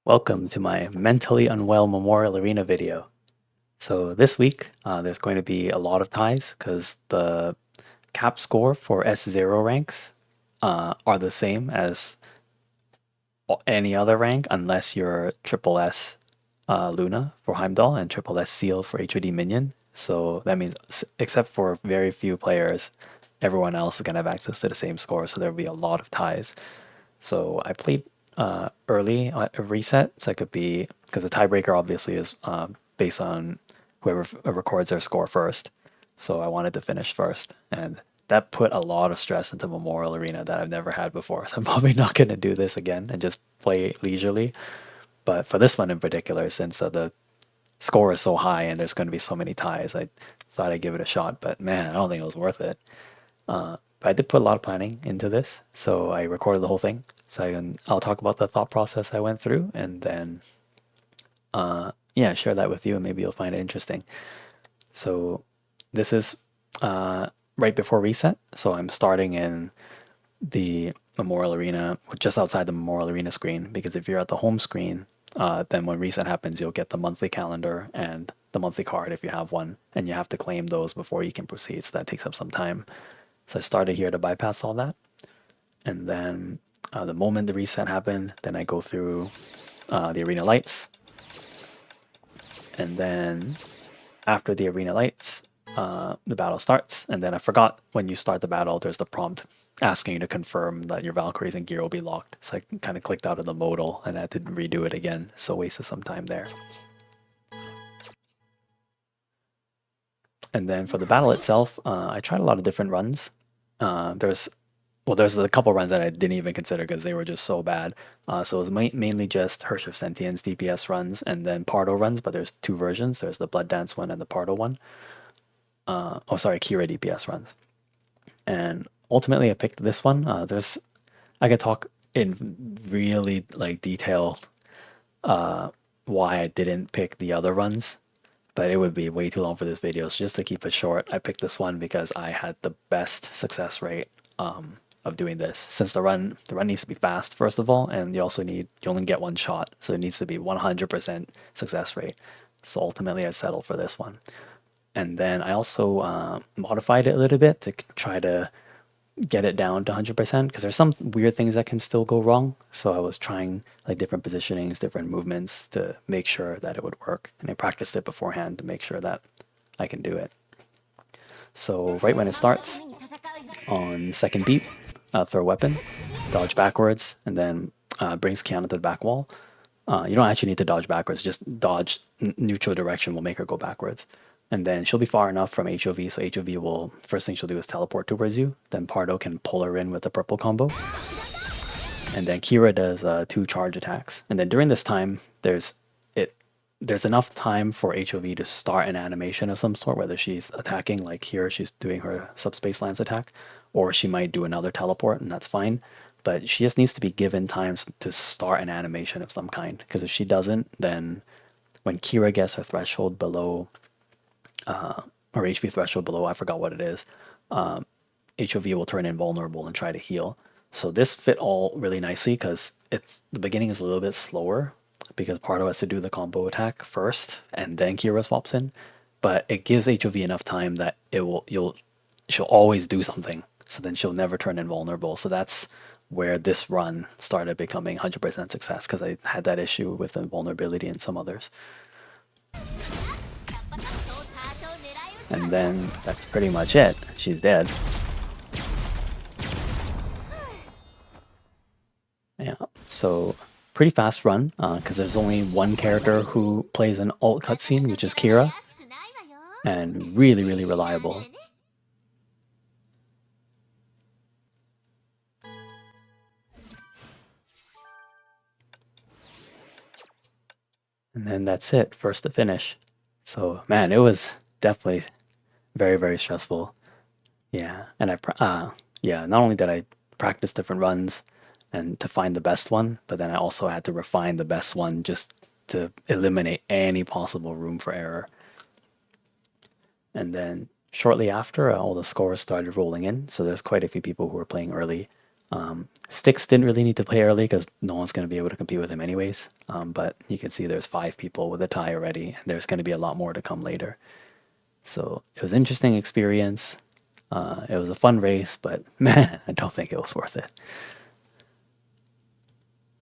Welcome to my mentally unwell Memorial Arena video. So this week, there's going to be a lot of ties because the cap score for S0 ranks are the same as any other rank unless you're triple S Luna for Heimdall and triple S Seal for HOD Minion. So that means, except for very few players, everyone else is going to have access to the same score, so there'll be a lot of ties. So I played early at a reset, so I could be, because the tiebreaker obviously is based on whoever records their score first. So I wanted to finish first, and that put a lot of stress into Memorial Arena that I've never had before. So I'm probably not going to do this again and just play leisurely. But for this one in particular, since the score is so high and there's going to be so many ties, I thought I'd give it a shot. But man, I don't think it was worth it. But I did put a lot of planning into this, so I recorded the whole thing. So I'll talk about the thought process I went through, and then yeah, share that with you, and maybe you'll find it interesting. So this is right before reset, so I'm starting in the Memorial Arena, just outside the Memorial Arena screen, because if you're at the home screen, then when reset happens, you'll get the monthly calendar and the monthly card if you have one, and you have to claim those before you can proceed, so that takes up some time. So I started here to bypass all that. And then the moment the reset happened, then I go through the arena lights. And then after the arena lights, the battle starts. And then I forgot when you start the battle, there's the prompt asking you to confirm that your Valkyries and gear will be locked. So I kind of clicked out of the modal and I had to redo it again. So wasted some time there. And then for the battle itself, I tried a lot of different runs. There's a couple runs that I didn't even consider because they were just so bad. So it was mainly just Hirsch of Sentience DPS runs and then Pardo runs, but there's two versions. There's the Blood Dance one and the Pardo one. Oh, sorry, Kira DPS runs. And ultimately, I picked this one. I could talk in really like detail why I didn't pick the other runs, but it would be way too long for this video. So just to keep it short, I picked this one because I had the best success rate of doing this. Since the run needs to be fast first of all, and you only get one shot, so it needs to be 100% success rate. So ultimately, I settled for this one. And then I also modified it a little bit to try to get it down to 100% because there's some weird things that can still go wrong. So I was trying like different positionings, different movements to make sure that it would work. And I practiced it beforehand to make sure that I can do it. So right when it starts, on second beat, throw a weapon, dodge backwards, and then brings Kiana to the back wall. You don't actually need to dodge backwards, just dodge neutral direction will make her go backwards. And then she'll be far enough from HOV, so HOV will, first thing she'll do is teleport towards you. Then Pardo can pull her in with the purple combo. And then Kira does 2 charge attacks. And then during this time, there's enough time for HOV to start an animation of some sort, whether she's attacking, like here she's doing her subspace lance attack, or she might do another teleport, and that's fine. But she just needs to be given time to start an animation of some kind, because if she doesn't, then when Kira gets her threshold below, her HP threshold below, I forgot what it is, HOV will turn invulnerable and try to heal. So this fit all really nicely because the beginning is a little bit slower because Pardo has to do the combo attack first and then Kira swaps in. But it gives HOV enough time that she'll always do something. So then she'll never turn invulnerable. So that's where this run started becoming 100% success because I had that issue with invulnerability in some others. And then that's pretty much it. She's dead. Yeah, so pretty fast run because there's only one character who plays an alt cutscene, which is Kira, and really, really reliable. And then that's it, first to finish. So man, it was definitely very, very stressful. Yeah, and not only did I practice different runs and to find the best one, but then I also had to refine the best one just to eliminate any possible room for error. And then shortly after, all the scores started rolling in. So there's quite a few people who were playing early. Sticks didn't really need to play early because no one's going to be able to compete with him anyways. But you can see there's 5 people with a tie already, and there's going to be a lot more to come later. So it was an interesting experience. It was a fun race, but man, I don't think it was worth it.